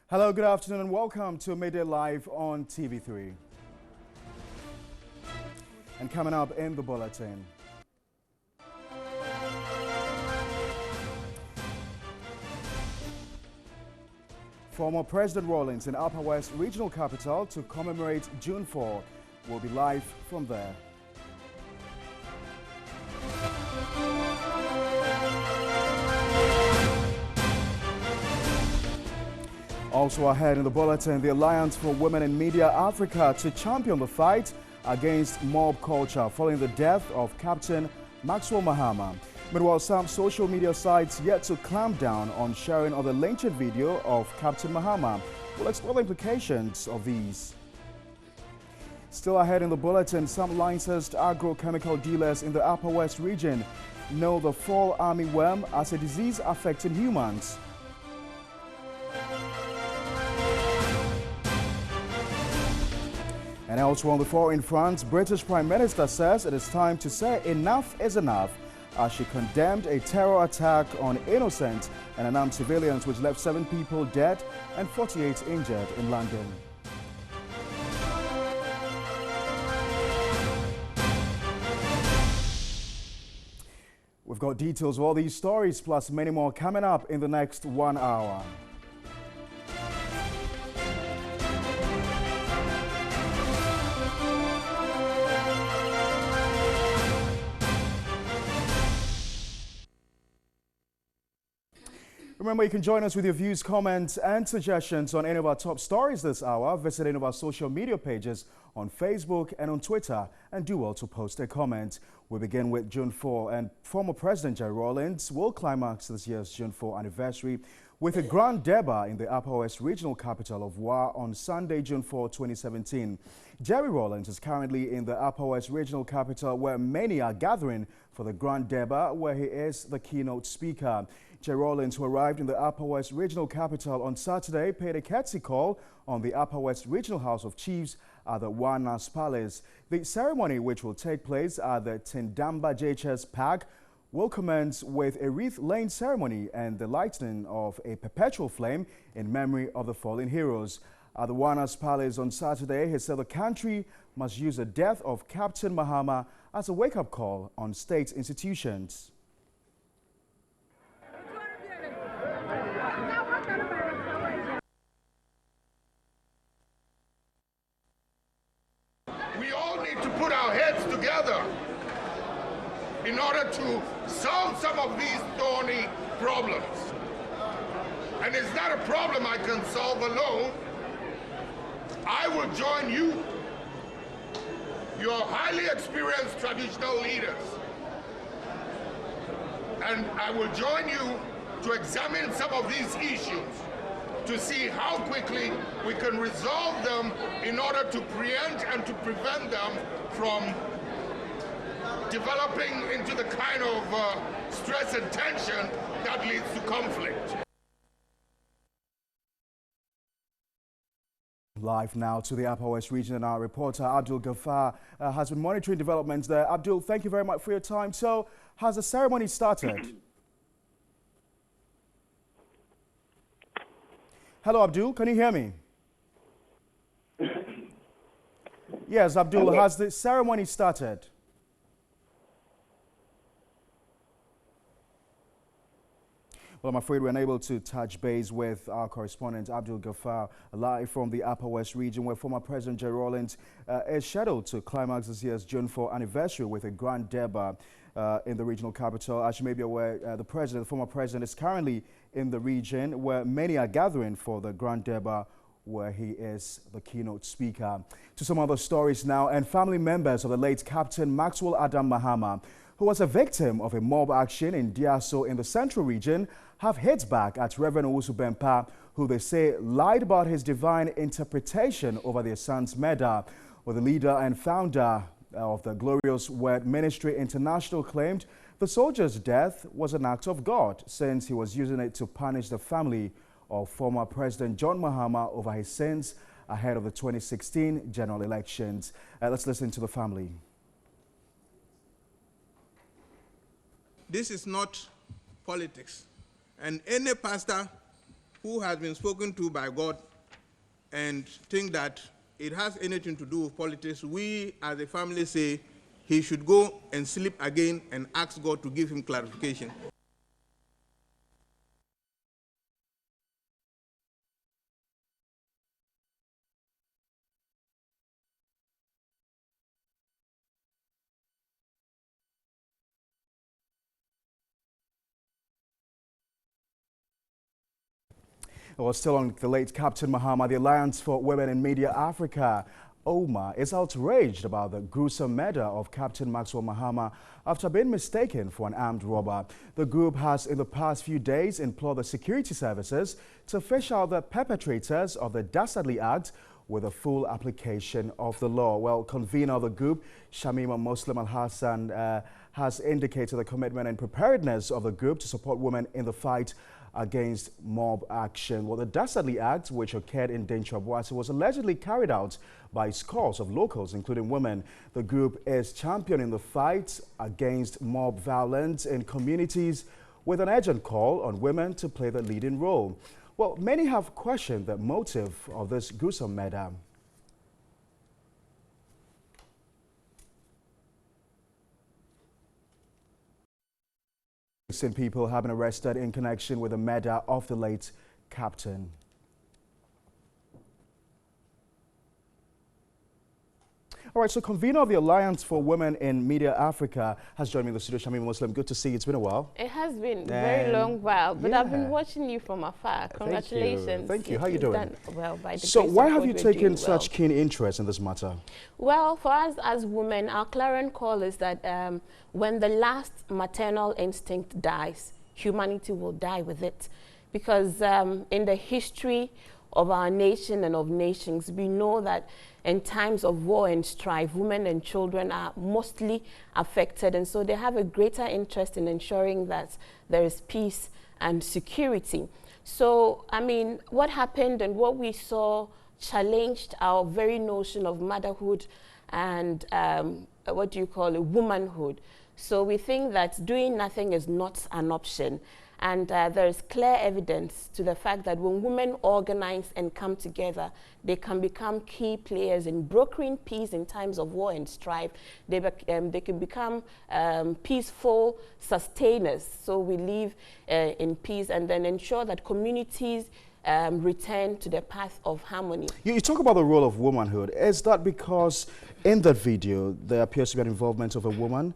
Hello, good afternoon and welcome to Midday Live on TV3. And coming up in the bulletin. Former President Rawlings in Upper West Regional Capital to commemorate June 4 will be live from there. Also ahead in the bulletin, the Alliance for Women in Media Africa to champion the fight against mob culture following the death of Captain Maxwell Mahama. Meanwhile, some social media sites yet to clamp down on sharing of the lynching video of Captain Mahama. We'll explore the implications of these. Still ahead in the bulletin, some licensed agrochemical dealers in the Upper West region know the fall army worm as a disease affecting humans. And elsewhere on the foreign front, British Prime Minister says it is time to say enough is enough as she condemned a terror attack on innocent and unarmed civilians which left 7 people dead and 48 injured in London. We've got details of all these stories plus many more coming up in the next 1 hour. Remember, you can join us with your views, comments, and suggestions on any of our top stories this hour. Visit any of our social media pages on Facebook and on Twitter, and do well to post a comment. We begin with June 4, and former President Jerry Rawlings will climax this year's June 4 anniversary with a grand debut in the Upper West Regional Capital of Wa on Sunday, June 4, 2017. Jerry Rawlings is currently in the Upper West Regional Capital, where many are gathering for the grand debut, where he is the keynote speaker. Jerry Rawlings, who arrived in the Upper West Regional Capital on Saturday, paid a courtesy call on the Upper West Regional House of Chiefs at the Warner's Palace. The ceremony, which will take place at the Tindamba JHS Park, will commence with a wreath-laying ceremony and the lighting of a perpetual flame in memory of the fallen heroes. At the Warner's Palace on Saturday, he said the country must use the death of Captain Mahama as a wake-up call on state institutions. We all need to put our heads together in order to solve some of these thorny problems. And it's not a problem I can solve alone. I will join you, your highly experienced traditional leaders, and I will join you to examine some of these issues to see how quickly we can resolve them in order to preempt and to prevent them from developing into the kind of stress and tension that leads to conflict. Live now to the Upper West region, and our reporter Abdul Ghaffar has been monitoring developments there. Abdul, thank you very much for your time. So, has the ceremony started? Hello, Abdul. Can you hear me? Yes, Abdul. Hello. Has the ceremony started? Well, I'm afraid we're unable to touch base with our correspondent, Abdul Ghaffar, live from the Upper West region, where former President Jerry Rawlings is scheduled to climax this year's June 4 anniversary with a grand debut in the regional capital. As you may be aware, the former president, is currently in the region where many are gathering for the grand debut, where he is the keynote speaker. To some other stories now, and family members of the late Captain Maxwell Adam Mahama, who was a victim of a mob action in Diaso in the central region, have hit back at Reverend Owusu Bempa, who they say lied about his divine interpretation over their son's murder. Well, the leader and founder of the Glorious Word Ministry International claimed the soldier's death was an act of God, since he was using it to punish the family of former President John Mahama over his sins ahead of the 2016 general elections. Let's listen to the family. This is not politics. And any pastor who has been spoken to by God and think that it has anything to do with politics, we as a family say he should go and sleep again and ask God to give him clarification. Well, still on the late Captain Mahama, the Alliance for Women in Media Africa, OMA, is outraged about the gruesome murder of Captain Maxwell Mahama after being mistaken for an armed robber. The group has in the past few days implored the security services to fish out the perpetrators of the dastardly act with a full application of the law. Well, convener of the group, Shamima Muslim Al-Hassan, has indicated the commitment and preparedness of the group to support women in the fight against mob action. Well, the dastardly act, which occurred in Denchwabuasi, was allegedly carried out by scores of locals, including women. The group is championing the fight against mob violence in communities with an urgent call on women to play the leading role. Well, many have questioned the motive of this gruesome murder. People have been arrested in connection with the murder of the late captain. All right, so convener of the Alliance for Women in Media Africa has joined me in the studio. Shamima Muslim, good to see you. It's been a while. It has been a very long while, but I've been watching you from afar. Congratulations. Thank you. How are you doing? Done well, by the So grace why of have God, you we're taken doing such keen interest in this matter? Well, for us as women, our clarion call is that when the last maternal instinct dies, humanity will die with it. Because in the history of our nation and of nations, we know that in times of war and strife, women and children are mostly affected, and so they have a greater interest in ensuring that there is peace and security. So, I mean, what happened and what we saw challenged our very notion of motherhood and what do you call it, womanhood. So we think that doing nothing is not an option. And there is clear evidence to the fact that when women organize and come together, they can become key players in brokering peace in times of war and strife. They can become peaceful sustainers. So we live in peace and then ensure that communities return to the path of harmony. You talk about the role of womanhood. Is that because in that video there appears to be an involvement of a woman?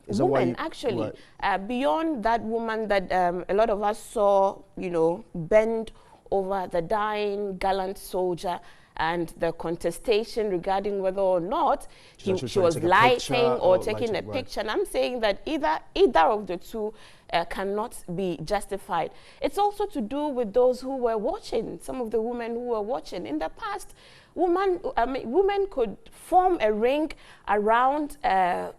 Is woman, actually. Right. Beyond that woman that a lot of us saw, you know, bend over the dying gallant soldier and the contestation regarding whether or not she was lighting or taking a picture. And I'm saying that either of the two cannot be justified. It's also to do with those who were watching, some of the women who were watching. In the past, women could form a ring around the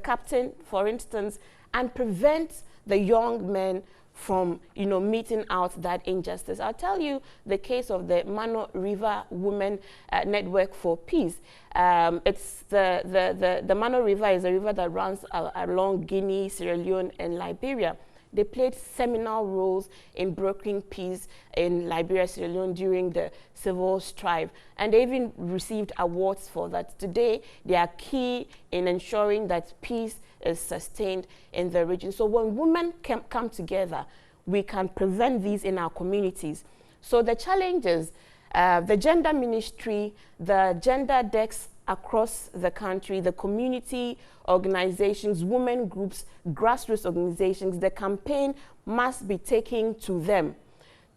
captain, for instance, and prevent the young men from, you know, meting out that injustice. I'll tell you the case of the Mano River Women Network for Peace. It's the Mano River is a river that runs along Guinea, Sierra Leone, and Liberia. They played seminal roles in brokering peace in Liberia, Sierra Leone during the civil strife. And they even received awards for that. Today, they are key in ensuring that peace is sustained in the region. So when women come together, we can prevent these in our communities. So the challenges, the gender ministry, the gender decks across the country, the community organizations, women groups, grassroots organizations, the campaign must be taken to them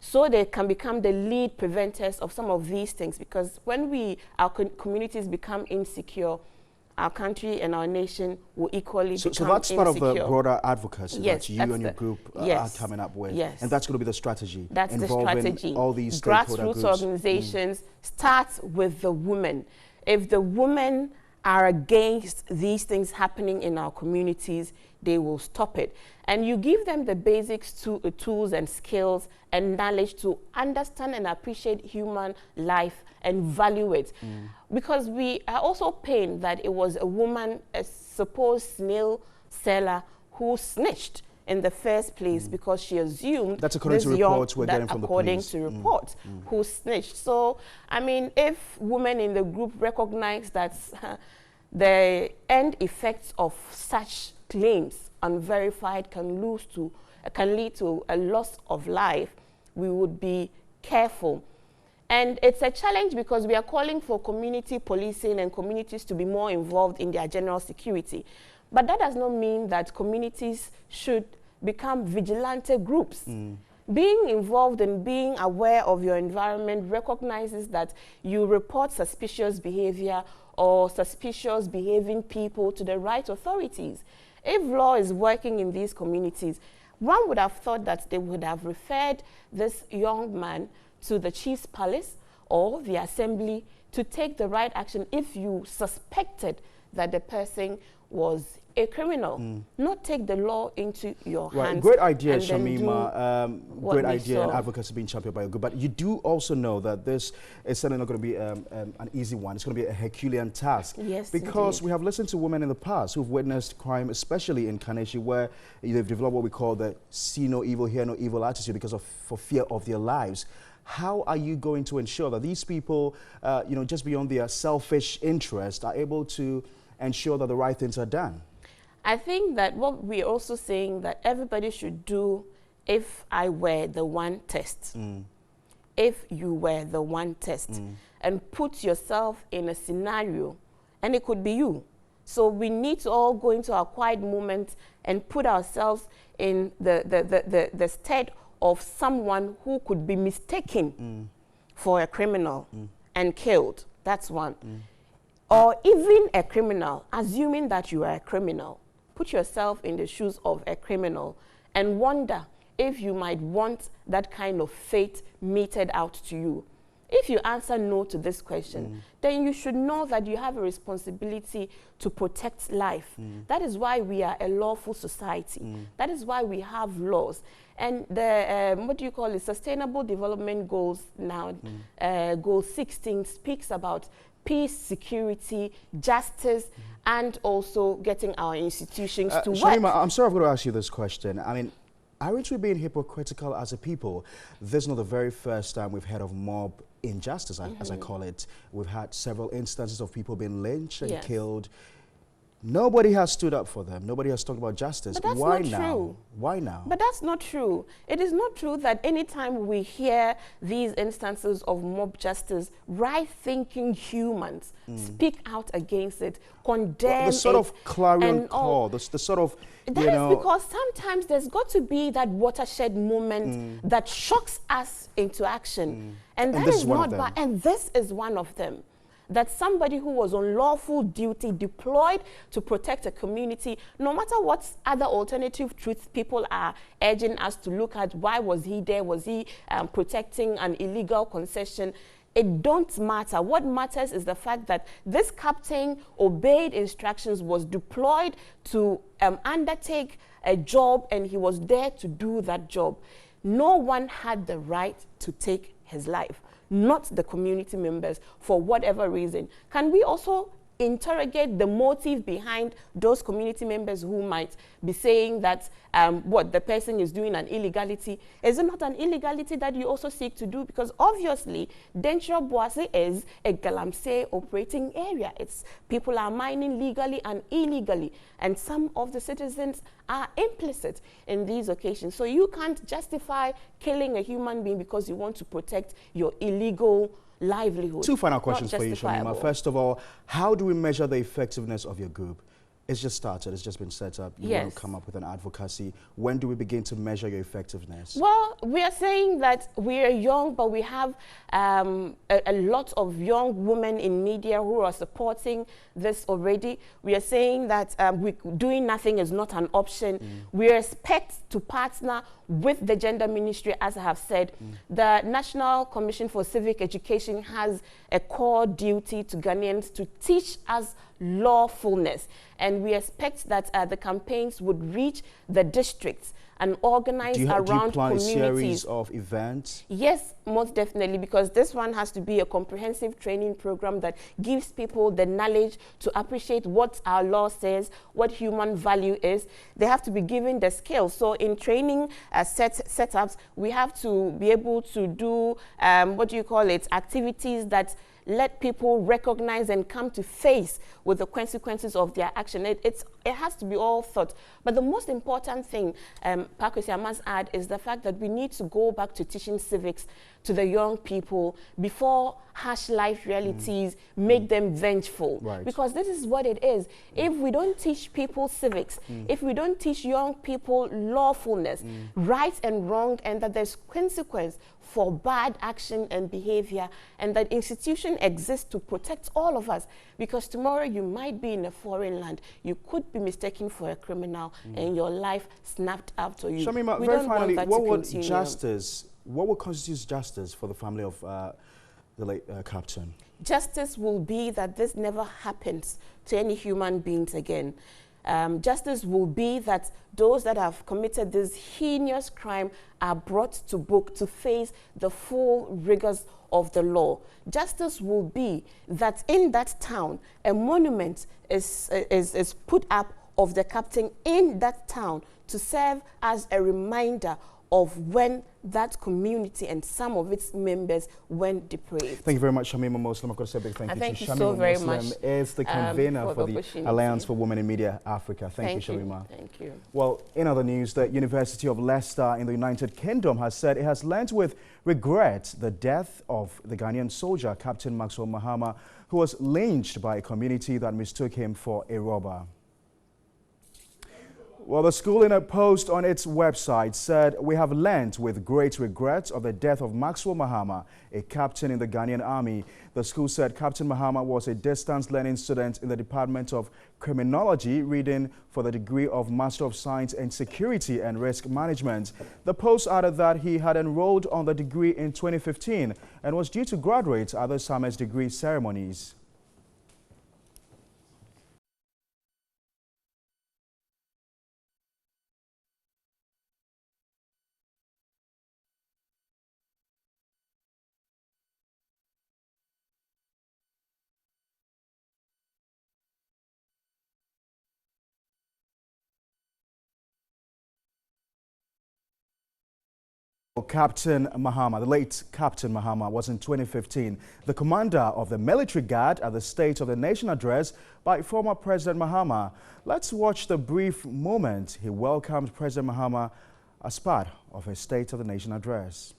so they can become the lead preventers of some of these things. Because when our communities become insecure, our country and our nation will equally become So that's part of the insecure. broader advocacy Yes, that you that's and your the- group yes, are coming up with. yes. And that's going to be the strategy. That's the involving strategy. all these stakeholder Grassroots groups. organizations start with the women. If the women are against these things happening in our communities, they will stop it. And you give them the basics to tools and skills and knowledge to understand and appreciate human life and value it. Because we are also pained that it was a woman, a supposed snail seller, who snitched in the first place because she assumed That's according to this young- reports we're that getting from the according police. to reports who snitched. So, I mean, if women in the group recognize that the end effects of such claims, unverified, can lead to a loss of life, we would be careful. And it's a challenge because we are calling for community policing and communities to be more involved in their general security. But that does not mean that communities should become vigilante groups. Being involved and being aware of your environment recognizes that you report suspicious behavior or suspicious behaving people to the right authorities. If law is working in these communities, one would have thought that they would have referred this young man to the chief's palace or the assembly to take the right action if you suspected that the person was a criminal, not take the law into your hands. Great idea, and then do Shamima. what Great we idea and saw. advocacy being championed by your group. But you do also know that this is certainly not going to be an easy one. It's going to be a Herculean task. Yes, because indeed. we have listened to women in the past who've witnessed crime, especially in Kaneshie, where they've developed what we call the see no evil, hear no evil attitude because of for fear of their lives. How are you going to ensure that these people, just beyond their selfish interest, are able to ensure that the right things are done? I think that what we're also saying that everybody should do if I were the one test. If you were the one test. And put yourself in a scenario, and it could be you. So we need to all go into our quiet moment and put ourselves in the stead of someone who could be mistaken for a criminal and killed. That's one. Or even a criminal, assuming that you are a criminal. Put yourself in the shoes of a criminal and wonder if you might want that kind of fate meted out to you. If you answer no to this question, then you should know that you have a responsibility to protect life. That is why we are a lawful society. That is why we have laws. And the, Sustainable Development Goals now, Goal 16 speaks about peace, security, justice, and also getting our institutions to work. Shamima, I'm sorry I've got to ask you this question. I mean, aren't we being hypocritical as a people? This is not the very first time we've heard of mob injustice, as I call it. We've had several instances of people being lynched and killed. Nobody has stood up for them. Nobody has talked about justice. But that's Why not now? true. Why now? But that's not true. It is not true that anytime we hear these instances of mob justice, right-thinking humans speak out against it, condemn the sort of clarion and call, the sort of, That is because sometimes there's got to be that watershed moment that shocks us into action. And that is not bad. And this is one of them. That somebody who was on lawful duty, deployed to protect a community, no matter what other alternative truths people are urging us to look at, why was he there? Was he protecting an illegal concession? It don't matter. What matters is the fact that this captain obeyed instructions, was deployed to undertake a job, and he was there to do that job. No one had the right to take his life, not the community members, for whatever reason. Can we also interrogate the motive behind those community members who might be saying that the person is doing an illegality? Is it not an illegality that you also seek to do? Because obviously, Denchira Boase is a Galamsey operating area. It's people are mining legally and illegally, and some of the citizens are implicit in these occasions. So you can't justify killing a human being because you want to protect your illegal livelihood. Two final questions for you, Shamima. First of all, how do we measure the effectiveness of your group? It's just started. It's just been set up. You Yes. want to come up with an advocacy. When do we begin to measure your effectiveness? Well, we are saying that we are young, but we have a lot of young women in media who are supporting this already. We are saying that doing nothing is not an option. We expect to partner with the Gender Ministry, as I have said. The National Commission for Civic Education has a core duty to Ghanaians to teach us lawfulness, and we expect that the campaigns would reach the districts and organize do you around plan communities. a series of events? Yes, most definitely, because this one has to be a comprehensive training program that gives people the knowledge to appreciate what our law says, what human value is. They have to be given the skills. So in training setups, we have to be able to do, activities that let people recognize and come to face with the consequences of their action. It has to be all thought. But the most important thing, Pakwesi, I must add, is the fact that we need to go back to teaching civics to the young people before harsh life realities make them vengeful. Right. Because this is what it is. If we don't teach people civics, if we don't teach young people lawfulness, right and wrong, and that there's consequence for bad action and behavior, and that institution exists to protect all of us, because tomorrow you might be in a foreign land, you could be mistaken for a criminal, and your life snapped after you. Shamima, We very don't want finally, that what to would continue. what would constitute justice for the family of the late captain? Justice will be that this never happens to any human beings again. Justice will be that those that have committed this heinous crime are brought to book to face the full rigors of the law. Justice will be that in that town, a monument is put up of the captain in that town to serve as a reminder of when that community and some of its members went depraved. Thank you very much, Shamima Muslim. I've got to say a big thank you Thank to you Shamima so very Muslim much, is the convener for the opportunity. Alliance for Women in Media Africa. Thank you, Shamima. Thank you. Well, in other news, the University of Leicester in the United Kingdom has said it has learnt with regret the death of the Ghanaian soldier, Captain Maxwell Mahama, who was lynched by a community that mistook him for a robber. Well, the school in a post on its website said, "We have learnt with great regret of the death of Maxwell Mahama, a captain in the Ghanaian army." The school said Captain Mahama was a distance learning student in the Department of Criminology, reading for the degree of Master of Science in Security and Risk Management. The post added that he had enrolled on the degree in 2015 and was due to graduate at the summer's degree ceremonies. Captain Mahama, the late Captain Mahama, was in 2015 the commander of the military guard at the State of the Nation address by former President Mahama. Let's watch the brief moment he welcomed President Mahama as part of his State of the Nation address.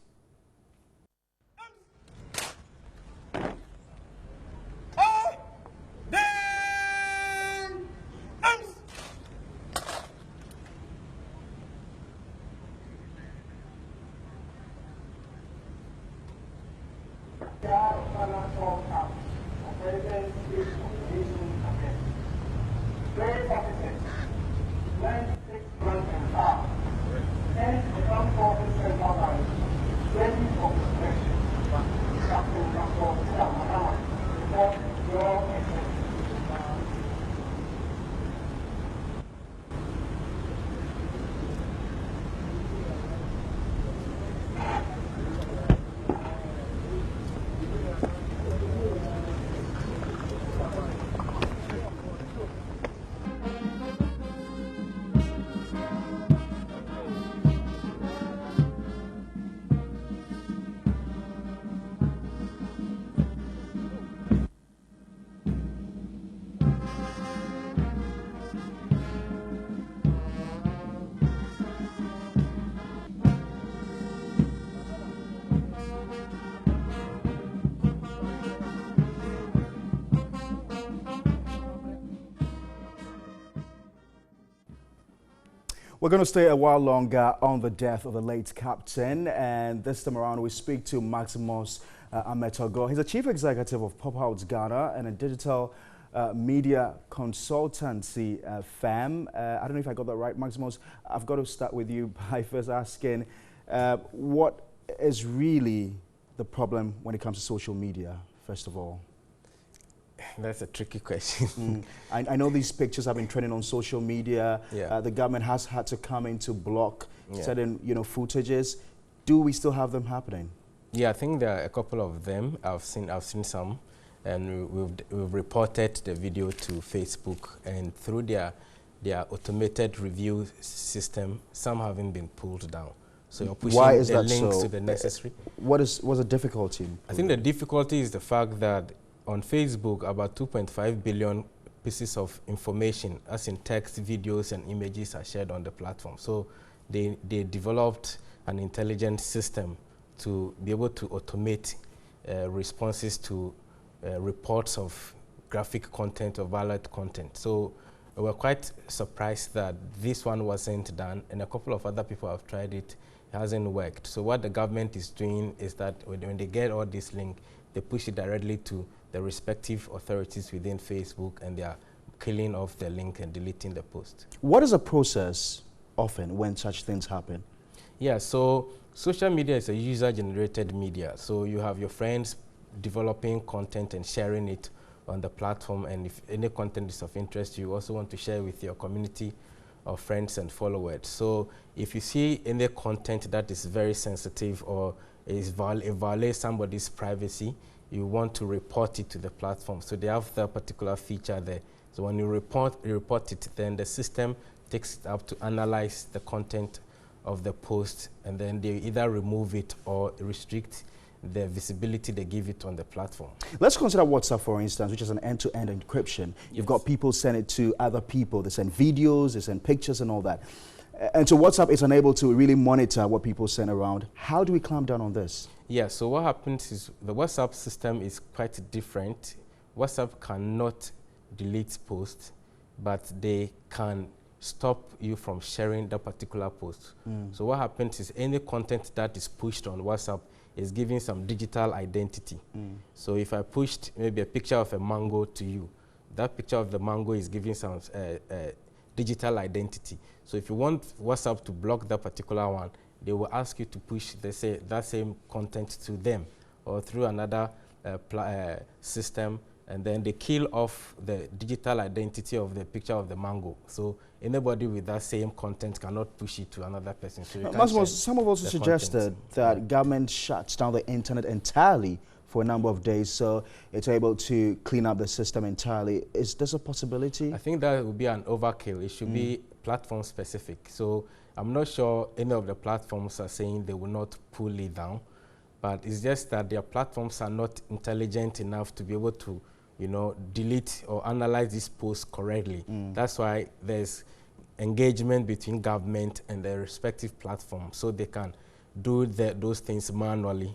We're going to stay a while longer on the death of the late captain, and this time around we speak to Maximus Ametogo. He's a chief executive of Pop Out Ghana and a digital media consultancy firm. I don't know if I got that right, Maximus. I've got to start with you by first asking what is really the problem when it comes to social media, first of all? That's a tricky question. I know these pictures have been trending on social media. Yeah. The government has had to come in to block certain, footages. Do we still have them happening? Yeah, I think there are a couple of them. I've seen some, and we've reported the video to Facebook, and through their automated review system, some haven't been pulled down. So you're pushing the links to the necessary. What's the difficulty? I think the difficulty is the fact that on Facebook, about 2.5 billion pieces of information, as in text, videos, and images, are shared on the platform. So they developed an intelligent system to be able to automate responses to reports of graphic content or violent content. So we're quite surprised that this one wasn't done, and a couple of other people have tried it. It hasn't worked. So what the government is doing is that when they get all this link, they push it directly to the respective authorities within Facebook, and they are killing off the link and deleting the post. What is the process often when such things happen? Yeah, so social media is a user-generated media. So you have your friends developing content and sharing it on the platform, and if any content is of interest, you also want to share with your community of friends and followers. So if you see any content that is very sensitive or violates somebody's privacy, you want to report it to the platform. So they have that particular feature there. So when you report it, then the system takes it up to analyze the content of the post, and then they either remove it or restrict the visibility they give it on the platform. Let's consider WhatsApp, for instance, which is an end-to-end encryption. You've got people send it to other people. They send videos, they send pictures and all that. And so WhatsApp is unable to really monitor what people send around. How do we clamp down on this? Yeah, so what happens is the WhatsApp system is quite different. WhatsApp cannot delete posts, but they can stop you from sharing that particular post. So what happens is any content that is pushed on WhatsApp is giving some digital identity. So if I pushed maybe a picture of a mango to you, that picture of the mango is giving some digital identity. So if you want WhatsApp to block that particular one, they will ask you to push that same content to them or through another system, and then they kill off the digital identity of the picture of the mango. So anybody with that same content cannot push it to another person. So some have also suggested that government shuts down the internet entirely for a number of days, so it's able to clean up the system entirely. Is this a possibility? I think that would be an overkill. It should be platform specific. So I'm not sure any of the platforms are saying they will not pull it down, but it's just that their platforms are not intelligent enough to be able to, delete or analyze this post correctly. That's why there's engagement between government and the respective platforms, so they can do those things manually,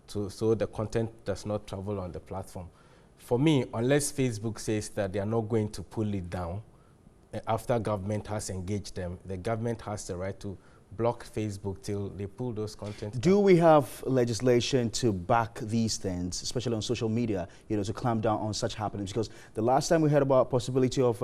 so the content does not travel on the platform. For me, unless Facebook says that they are not going to pull it down, after government has engaged them, the government has the right to block Facebook till they pull those content Do we have legislation to back these things, especially on social media, to clamp down on such happenings? Because the last time we heard about possibility of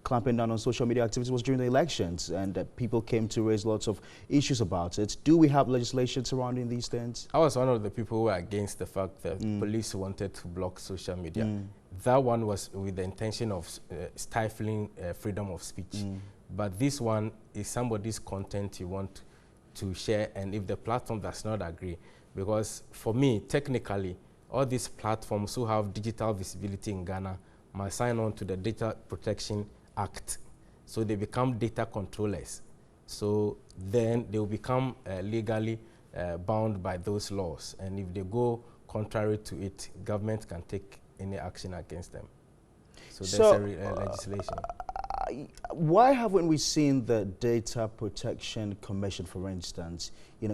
clamping down on social media activities was during the elections, and people came to raise lots of issues about it. Do we have legislation surrounding these things? I was one of the people who were against the fact that police wanted to block social media. That one was with the intention of stifling freedom of speech. But this one is somebody's content you want to share, and if the platform does not agree, because for me, technically, all these platforms who have digital visibility in Ghana must sign on to the Data Protection Act. So they become data controllers. So then they will become legally bound by those laws. And if they go contrary to it, government can take any action against them. So there's legislation. why haven't we seen the Data Protection Commission, for instance,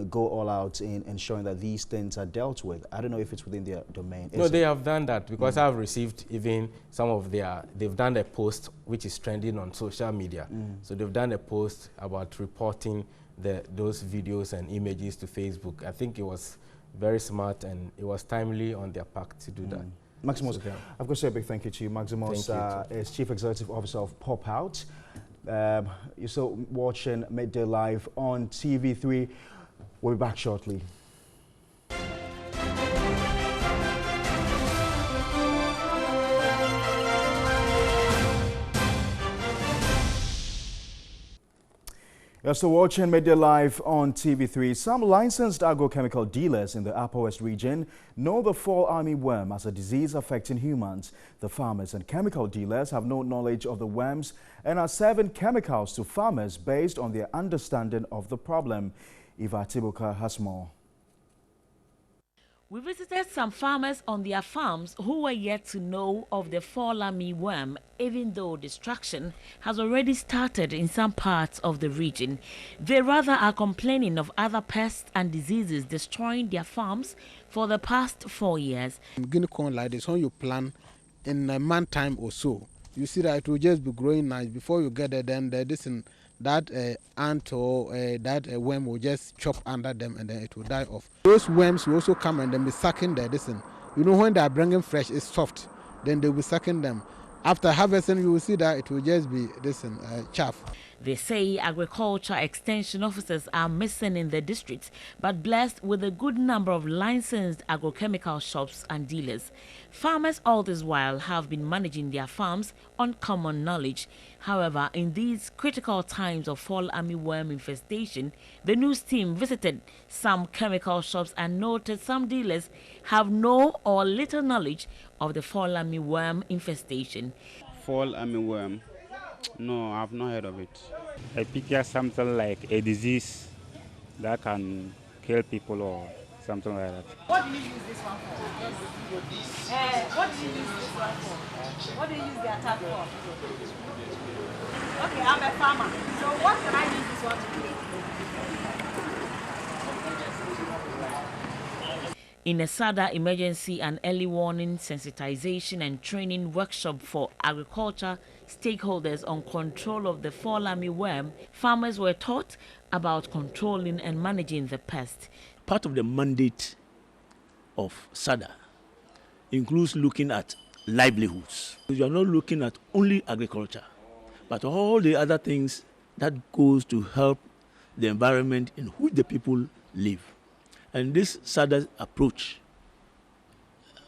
go all out in ensuring that these things are dealt with? I don't know if it's within their domain. No, they have done that because I've received even some of they've done a post which is trending on social media. So they've done a post about reporting those videos and images to Facebook. I think it was very smart and it was timely on their part to do that. Maximus, I've got to say a big thank you to you. Maximus is Chief Executive Officer of Pop Out. You're still watching Midday Live on TV3. We'll be back shortly. You're still watching Midday Live on TV3. Some licensed agrochemical dealers in the Upper West region know the fall armyworm as a disease affecting humans. The farmers and chemical dealers have no knowledge of the worms and are serving chemicals to farmers based on their understanding of the problem. Eva Tibuka has more. We visited some farmers on their farms who were yet to know of the fall armyworm, even though destruction has already started in some parts of the region. They rather are complaining of other pests and diseases destroying their farms for the past 4 years. Guinea corn like this, when you plant in a month time or so, you see that it will just be growing nice. Before you get it, then that ant or that worm will just chop under them and then it will die off. Those worms will also come and then be sucking their when they are bringing fresh, it's soft, then they will be sucking them. After harvesting, you will see that it will just be chaff. They say agriculture extension officers are missing in the district, but blessed with a good number of licensed agrochemical shops and dealers. Farmers all this while have been managing their farms on common knowledge. However, in these critical times of fall armyworm infestation, the news team visited some chemical shops and noted some dealers have no or little knowledge of the fall armyworm infestation. Fall armyworm? No, I've not heard of it. I picture something like a disease that can kill people or something like that. What do you use this one for? What do you use this one for? What do you use the attack for? Okay, I'm a farmer. So what can I use this one to do? In a SADA emergency and early warning sensitization and training workshop for agriculture stakeholders on control of the fall armyworm, farmers were taught about controlling and managing the pest. Part of the mandate of SADA includes looking at livelihoods. You are not looking at only agriculture, but all the other things that goes to help the environment in which the people live. And this SADA approach,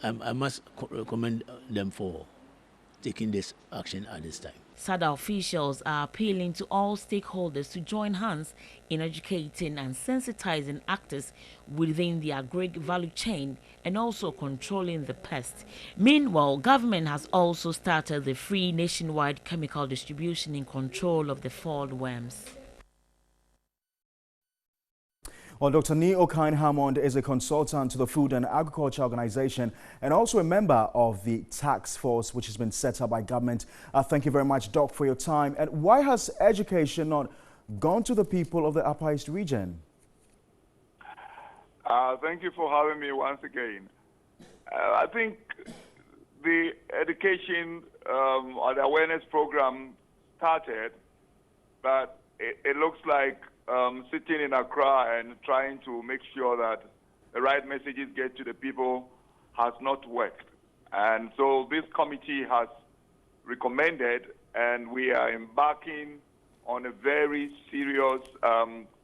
I must commend them for taking this action at this time. SADA officials are appealing to all stakeholders to join hands in educating and sensitizing actors within the agri value chain and also controlling the pest. Meanwhile, government has also started the free nationwide chemical distribution in control of the fall worms. Well, Dr. Neil Okine-Hammond is a consultant to the Food and Agriculture Organization and also a member of the task force which has been set up by government. Thank you very much, Doc, for your time. And why has education not gone to the people of the Upper East region? Thank you for having me once again. I think the education or the awareness program started, but it looks like sitting in Accra and trying to make sure that the right messages get to the people has not worked. And so this committee has recommended, and we are embarking on a very serious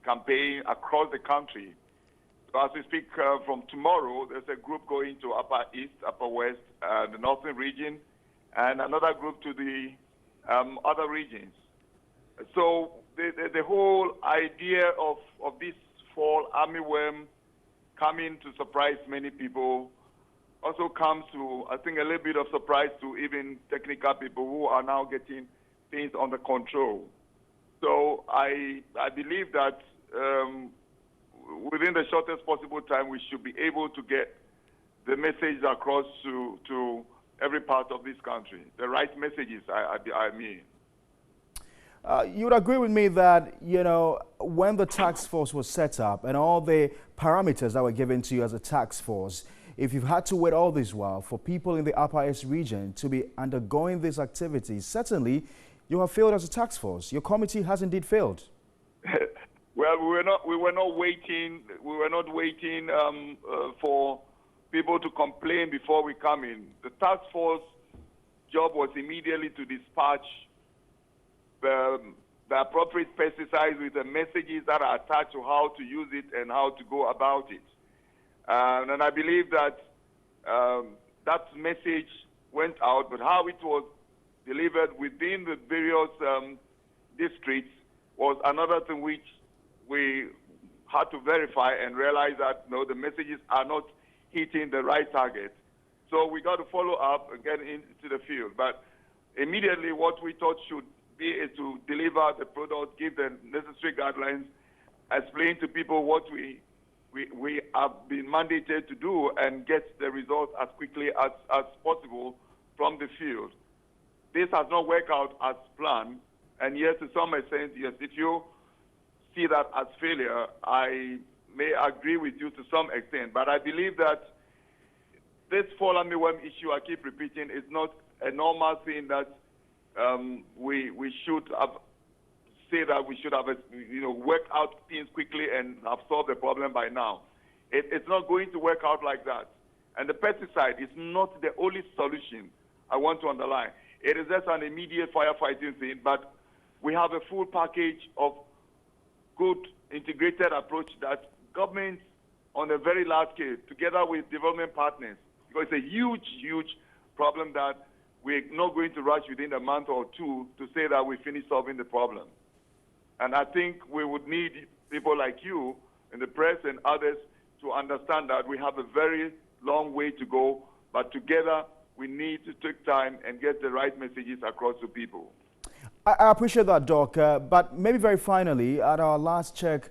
campaign across the country. So as we speak from tomorrow, there's a group going to Upper East, Upper West, the Northern region, and another group to the other regions. So the whole idea of this fall armyworm coming to surprise many people also comes to, I think, a little bit of surprise to even technical people who are now getting things under control. So I believe that within the shortest possible time, we should be able to get the message across to every part of this country, the right messages, I mean. You would agree with me that, you know, when the task force was set up and all the parameters that were given to you as a task force, if you've had to wait all this while for people in the Upper East region to be undergoing these activities, certainly you have failed as a task force. Your committee has indeed failed. Well, we were not waiting for people to complain before we come in. The task force job was immediately to dispatch the appropriate pesticides with the messages that are attached to how to use it and how to go about it. And I believe that that message went out, but how it was delivered within the various districts was another thing which we had to verify and realize that no, the messages are not hitting the right target. So we got to follow up and get into the field. But immediately what we thought should be is to deliver the product, give the necessary guidelines, explain to people what we have been mandated to do and get the results as quickly as possible from the field. This has not worked out as planned, and yes, to some extent, yes, if you see that as failure, I may agree with you to some extent, but I believe that this fall armyworm issue, I keep repeating, is not a normal thing that we should have say that we should have worked out things quickly and have solved the problem by now. It's not going to work out like that. And the pesticide is not the only solution, I want to underline. It is just an immediate firefighting thing, but we have a full package of good integrated approach that governments on a very large scale, together with development partners, because it's a huge, huge problem that we're not going to rush within a month or two to say that we finished solving the problem. And I think we would need people like you in the press and others to understand that we have a very long way to go, but together we need to take time and get the right messages across to people. I appreciate that, Doc, but maybe very finally, at our last check,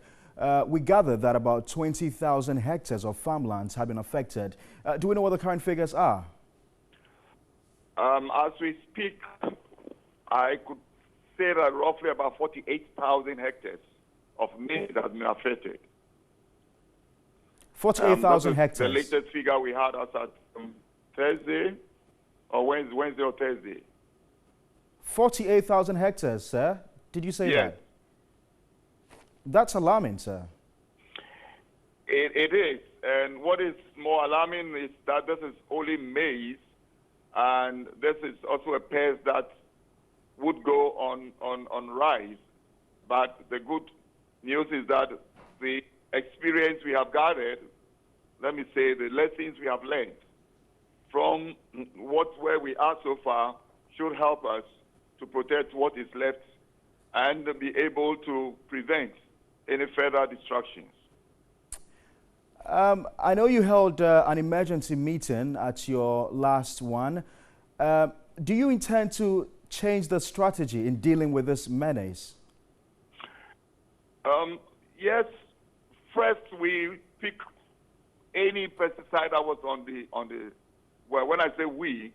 we gathered that about 20,000 hectares of farmlands have been affected. Do we know what the current figures are? As we speak, I could say that roughly about 48,000 hectares of maize have been affected. 48,000 hectares. The latest figure we had as at Thursday, or Wednesday or Thursday. 48,000 hectares, sir? Did you say yes. that? That's alarming, sir. It is. And what is more alarming is that this is only maize, and this is also a pest that would go on rice. But the good news is that the experience we have gathered, let me say the lessons we have learned from where we are so far should help us to protect what is left and be able to prevent any further destructions. I know you held an emergency meeting at your last one. Do you intend to change the strategy in dealing with this menace? Yes. First, we pick any pesticide that was on the. Well, when I say we,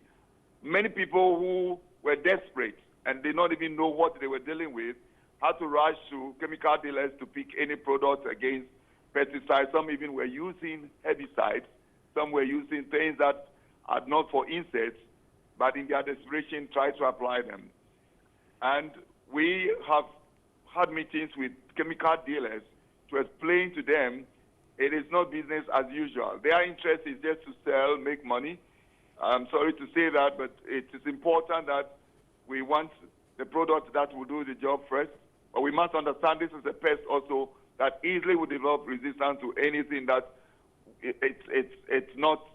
many people who were desperate and did not even know what they were dealing with had to rush to chemical dealers to pick any product against pesticides. Some even were using herbicides. Some were using things that are not for insects, but in their desperation tried to apply them. And we have had meetings with chemical dealers to explain to them it is not business as usual. Their interest is just to sell, make money. I'm sorry to say that, but it is important that we want the product that will do the job first. But we must understand this is a pest also that easily will develop resistance to anything that it's not,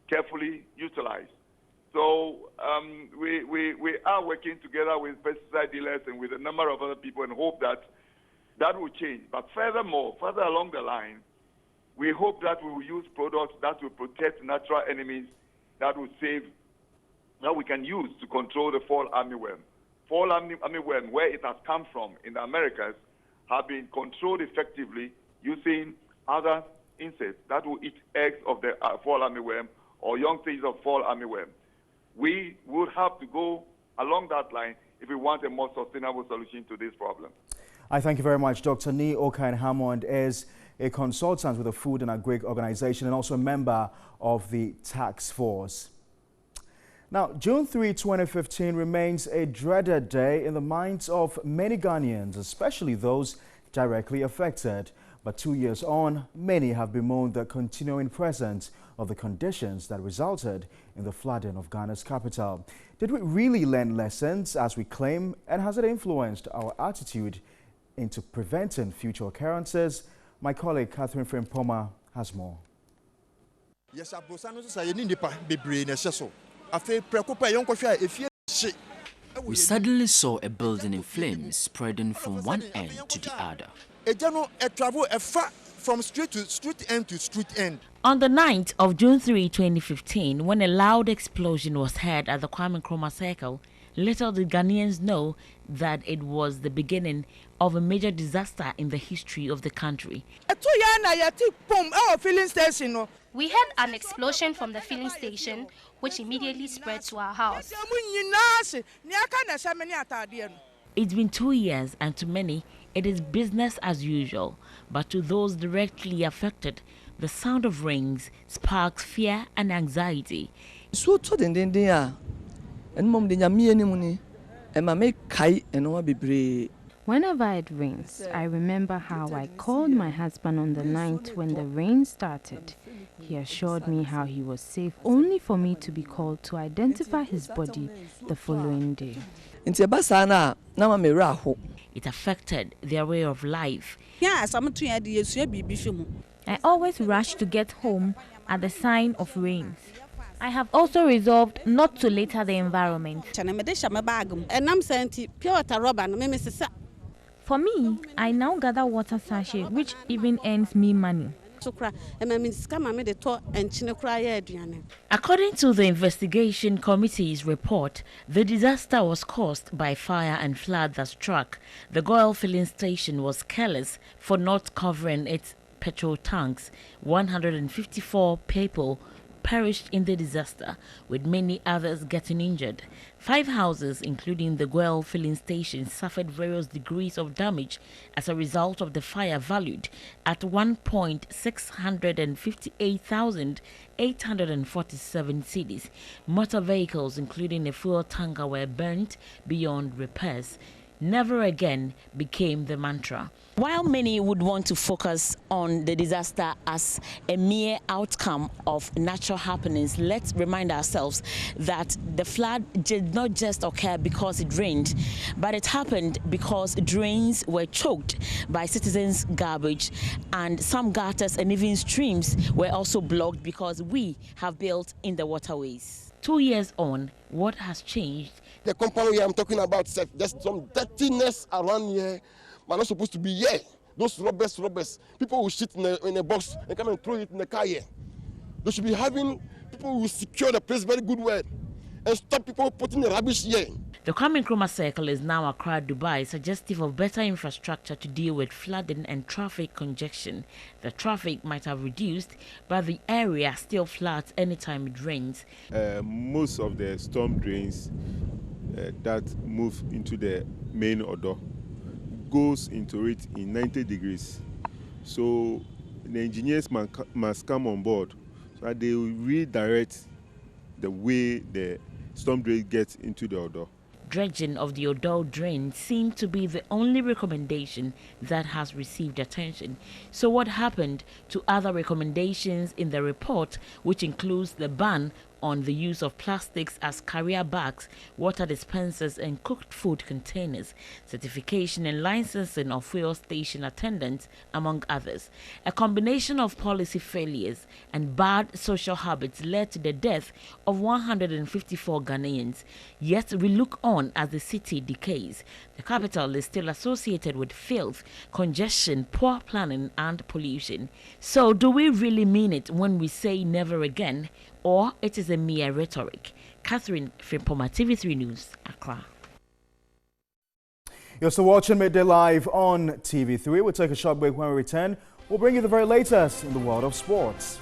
carefully utilized. So we are working together with pesticide dealers and with a number of other people and hope that that will change. But further along the line, we hope that we will use products that will protect natural enemies that we can use to control the fall armyworm. Fall armyworm, where it has come from in the Americas, have been controlled effectively using other insects that will eat eggs of the fall armyworm or young things of fall armyworm. We would have to go along that line if we want a more sustainable solution to this problem. I thank you very much. Dr. Nee Okain Hammond is a consultant with the Food and Agri Organization and also a member of the task force. Now, June 3, 2015 remains a dreaded day in the minds of many Ghanaians, especially those directly affected. But 2 years on, many have bemoaned the continuing presence of the conditions that resulted in the flooding of Ghana's capital. Did we really learn lessons as we claim, and has it influenced our attitude into preventing future occurrences? My colleague Catherine Frimpoma has more. We suddenly saw a building in flames spreading from one end to the other. From street end to street end. On the night of June 3, 2015, when a loud explosion was heard at the Kwame Nkrumah Circle, little did Ghanaians know that it was the beginning of a major disaster in the history of the country. We heard an explosion from the filling station, which immediately spread to our house. It's been 2 years, and to many, it is business as usual. But to those directly affected, the sound of rings sparks fear and anxiety. Whenever it rains, I remember how I called my husband on the night when the rain started. He assured me how he was safe, only for me to be called to identify his body the following day. It affected their way of life. I always rush to get home at the sign of rains. I have also resolved not to litter the environment. For me, I now gather water sachet, which even earns me money. According to the investigation committee's report, the disaster was caused by fire and flood that struck. The oil filling station was careless for not covering its petrol tanks. 154 people perished in the disaster, with many others getting injured. 5 houses, including the oil filling station, suffered various degrees of damage as a result of the fire, valued at 1,658,847 cedis. Motor vehicles, including a fuel tanker, were burnt beyond repairs. Never again became the mantra. While many would want to focus on the disaster as a mere outcome of natural happenings, let's remind ourselves that the flood did not just occur because it rained, but it happened because drains were choked by citizens' garbage, and some gutters and even streams were also blocked because we have built in the waterways. 2 years on, what has changed? The compound here I'm talking about, there's some dirtiness around here. We're not supposed to be here. Those robbers. People will shit in a box and come and throw it in the car here. They should be having people who secure the place very good way and stop people putting the rubbish here. The Kwame Nkrumah Circle is now Accra, Dubai, suggestive of better infrastructure to deal with flooding and traffic congestion. The traffic might have reduced, but the area still floods anytime it rains. Most of the storm drains that move into the main Odo goes into it in 90 degrees. So the engineers must come on board so that they will redirect the way the storm drain gets into the Odo. Dredging of the Odo drain seemed to be the only recommendation that has received attention. So what happened to other recommendations in the report, which includes the ban on the use of plastics as carrier bags, water dispensers and cooked food containers, certification and licensing of fuel station attendants, among others? A combination of policy failures and bad social habits led to the death of 154 Ghanaians. Yet we look on as the city decays. The capital is still associated with filth, congestion, poor planning and pollution. So do we really mean it when we say never again, or it is a mere rhetoric? Catherine Frimpoma, TV3 News, Accra. You're still watching Midday Live on TV3. We'll take a short break. When we return, we'll bring you the very latest in the world of sports.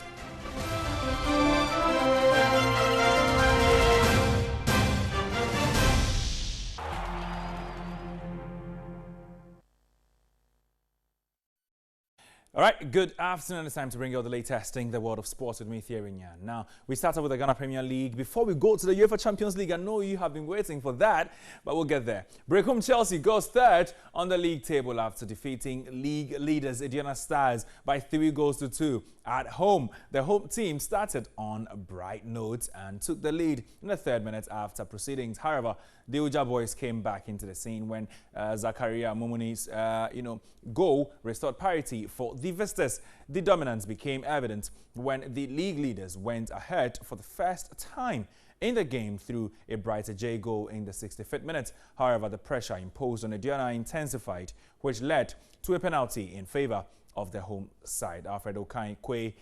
All right, good afternoon. It's time to bring you all the latest in the world of sports with me, Thierry Nyan. Now, we started with the Ghana Premier League. Before we go to the UEFA Champions League, I know you have been waiting for that, but we'll get there. Brecum Chelsea goes third on the league table after defeating league leaders Aduana Stars by 3-2 at home. The home team started on a bright note and took the lead in the 3rd minute after proceedings. However, the Uja boys came back into the scene when Zakaria Momuni's goal restored parity for the visitors. The dominance became evident when the league leaders went ahead for the first time in the game through a Brighter J goal in the 65th minute. However, the pressure imposed on Aduana intensified, which led to a penalty in favour of the home side. Alfredo Kwe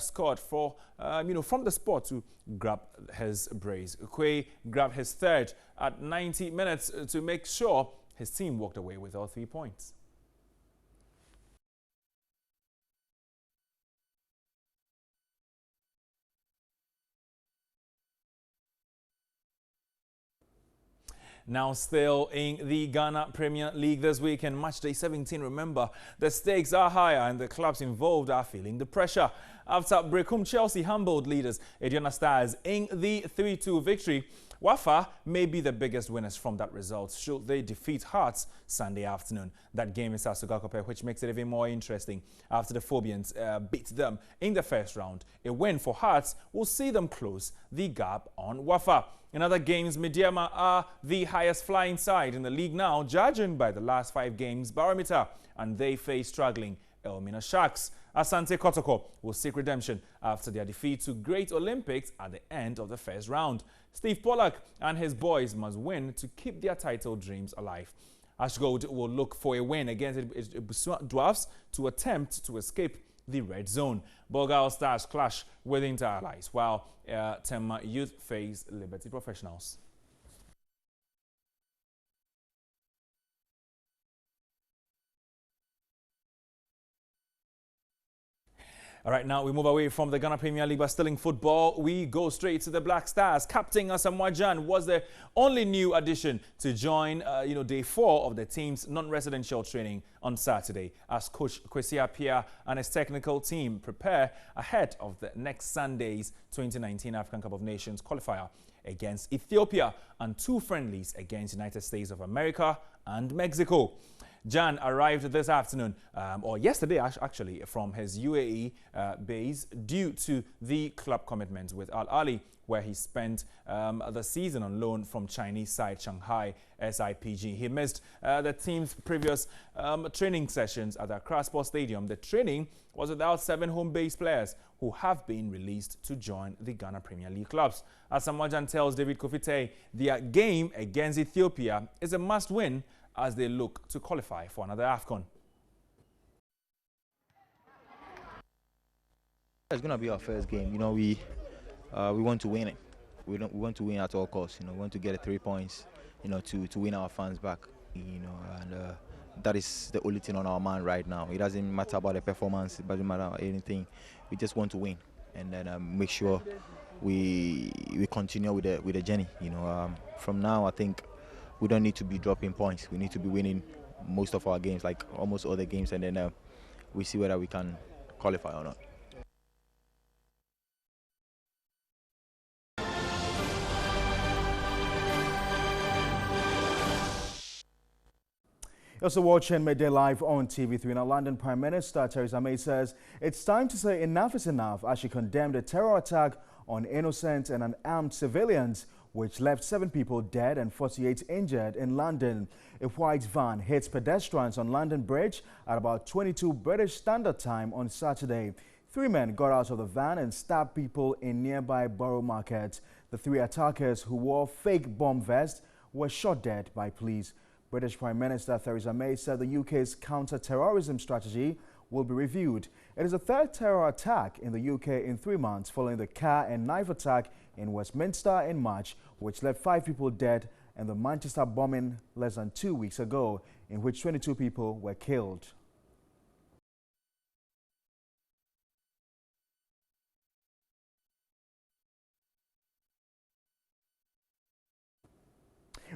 scored for, from the spot to grab his brace. Kwe grabbed his third at 90 minutes to make sure his team walked away with all 3 points. Now still in the Ghana Premier League this weekend, match day 17. Remember, the stakes are higher and the clubs involved are feeling the pressure. After Brecum Chelsea humbled leaders Aduana Stars in the 3-2 victory, Wafa may be the biggest winners from that result should they defeat Hearts Sunday afternoon. That game is at Sugakope, which makes it even more interesting after the Phobians beat them in the first round. A win for Hearts will see them close the gap on Wafa. In other games, Midday are the highest flying side in the league now, judging by the last 5 games barometer, and they face struggling Elmina Sharks. Asante Kotoko will seek redemption after their defeat to Great Olympics at the end of the first round. Steve Pollack and his boys must win to keep their title dreams alive. Ashgold will look for a win against Ebusua Dwarfs to attempt to escape the red zone. Bogal Stars clash with Inter Allies, while Tema Youth face Liberty Professionals. All right, now we move away from the Ghana Premier League, but still in football, we go straight to the Black Stars. Captain Asamoah Gyan was the only new addition to join, day 4 of the team's non-residential training on Saturday, as Coach Kwesi Appiah and his technical team prepare ahead of the next Sunday's 2019 African Cup of Nations qualifier against Ethiopia and 2 friendlies against United States of America and Mexico. Gyan arrived this afternoon, or yesterday actually, from his UAE base due to the club commitments with Al Ahly, where he spent the season on loan from Chinese side Shanghai SIPG. He missed the team's previous training sessions at the Accra Sports Stadium. The training was without 7 home-based players who have been released to join the Ghana Premier League clubs. As Asamoah Gyan tells David Kofite, their game against Ethiopia is a must-win as they look to qualify for another AFCON. It's going to be our first game. We want to win it. We want to win at all costs. We want to get 3 points, to win our fans back. And that is the only thing on our mind right now. It doesn't matter about the performance. It doesn't matter about anything. We just want to win, and then make sure we continue with the journey. From now, I think we don't need to be dropping points. We need to be winning most of our games, like almost all the games, and then we see whether we can qualify or not. You're also watching Midday Live on TV3. Now, London Prime Minister Theresa May says it's time to say enough is enough as she condemned a terror attack on innocent and unarmed civilians, which left 7 people dead and 48 injured in London. A white van hit pedestrians on London Bridge at about 22 British Standard Time on Saturday. 3 men got out of the van and stabbed people in nearby Borough Market. The 3 attackers, who wore fake bomb vests, were shot dead by police. British Prime Minister Theresa May said the UK's counter-terrorism strategy will be reviewed. It is the 3rd terror attack in the UK in 3 months following the car and knife attack in Westminster in March, which left 5 people dead, and the Manchester bombing less than 2 weeks ago, in which 22 people were killed.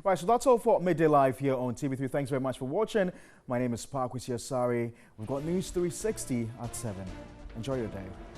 Right, so that's all for Midday Live here on TV3. Thanks very much for watching. My name is Parkwisi Asari. We've got News 360 at 7. Enjoy your day.